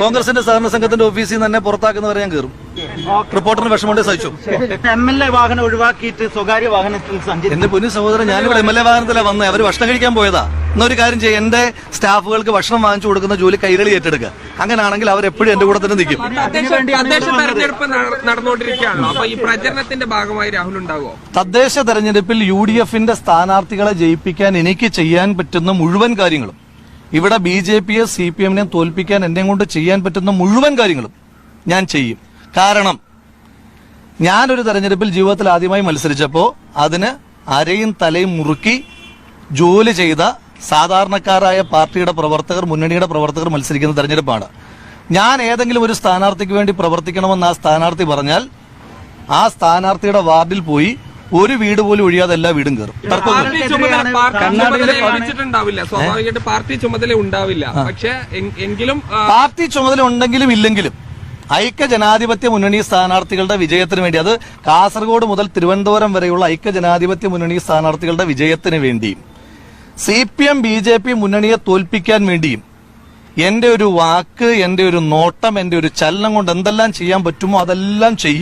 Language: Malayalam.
കോൺഗ്രസിന്റെ സഹകരണ സംഘത്തിന്റെ ഓഫീസിൽ നിന്ന് തന്നെ പുറത്താക്കുന്നവരെ ഞാൻ കയറും. റിപ്പോർട്ടറിന് വിഷമമുണ്ട് സഹിച്ചു. MLA വാഹനം ഒഴിവാക്കിയിട്ട് സ്വകാര്യ വാഹനത്തിൽ സഞ്ചരിച്ചു. എന്റെ പൊന്നു സഹോദരൻ, ഞാനിവിടെ MLA വാഹനത്തിലാണ് വന്നത്. അവര് ഭക്ഷണം കഴിക്കാൻ പോയതാ. എന്നൊരു കാര്യം ചെയ്യും, എന്റെ സ്റ്റാഫുകൾക്ക് ഭക്ഷണം വാങ്ങിച്ചു കൊടുക്കുന്ന ജോലി കൈരളി ഏറ്റെടുക്കുക. അങ്ങനെയാണെങ്കിൽ അവരെപ്പോഴും എന്റെ കൂടെ തന്നെ നിൽക്കും. തദ്ദേശ തെരഞ്ഞെടുപ്പ് നടന്നുകൊണ്ടിരിക്കുകയാണല്ലോ, അപ്പൊ ഈ പ്രചരണത്തിന്റെ ഭാഗമായി രാഹുൽ ഉണ്ടാകുമോ? തദ്ദേശ തെരഞ്ഞെടുപ്പിൽ UDFന്റെ സ്ഥാനാർത്ഥികളെ ജയിപ്പിക്കാൻ എനിക്ക് ചെയ്യാൻ പറ്റുന്ന മുഴുവൻ കാര്യങ്ങളും, ഇവിടെ BJPയെ CPMനെയും തോൽപ്പിക്കാൻ എന്നെ കൊണ്ട് ചെയ്യാൻ പറ്റുന്ന മുഴുവൻ കാര്യങ്ങളും ഞാൻ ചെയ്യും. കാരണം ഞാനൊരു തെരഞ്ഞെടുപ്പിൽ ജീവിതത്തിൽ ആദ്യമായി മത്സരിച്ചപ്പോൾ അതിന് അരയും തലയും മുറുക്കി ജോലി ചെയ്ത സാധാരണക്കാരായ പാർട്ടിയുടെ പ്രവർത്തകർ, മുന്നണിയുടെ പ്രവർത്തകർ മത്സരിക്കുന്ന തെരഞ്ഞെടുപ്പാണ്. ഞാൻ ഏതെങ്കിലും ഒരു സ്ഥാനാർത്ഥിക്ക് വേണ്ടി പ്രവർത്തിക്കണമെന്ന് ആ സ്ഥാനാർത്ഥി പറഞ്ഞാൽ ആ സ്ഥാനാർത്ഥിയുടെ വാർഡിൽ പോയി ഒരു വീട് പോലും ഒഴിയാതെ എല്ലാ വീടും കയറും. സ്വാഭാവികമായിട്ട് പാർട്ടി ചുമതല ഉണ്ടാവില്ല. പക്ഷെ എങ്കിലും പാർട്ടി ചുമതല ഉണ്ടെങ്കിലും ഇല്ലെങ്കിലും ഐക്യ ജനാധിപത്യ മുന്നണി സ്ഥാനാർത്ഥികളുടെ വിജയത്തിന് വേണ്ടി, അത് കാസർഗോഡ് മുതൽ തിരുവനന്തപുരം വരെയുള്ള ഐക്യ ജനാധിപത്യ മുന്നണി സ്ഥാനാർത്ഥികളുടെ വിജയത്തിന് വേണ്ടിയും CPM BJP മുന്നണിയെ തോൽപ്പിക്കാൻ വേണ്ടിയും എന്റെ ഒരു വാക്ക്, എന്റെ ഒരു നോട്ടം, എന്റെ ഒരു ചലനം കൊണ്ട് എന്തെല്ലാം ചെയ്യാൻ പറ്റുമോ അതെല്ലാം ചെയ്യും.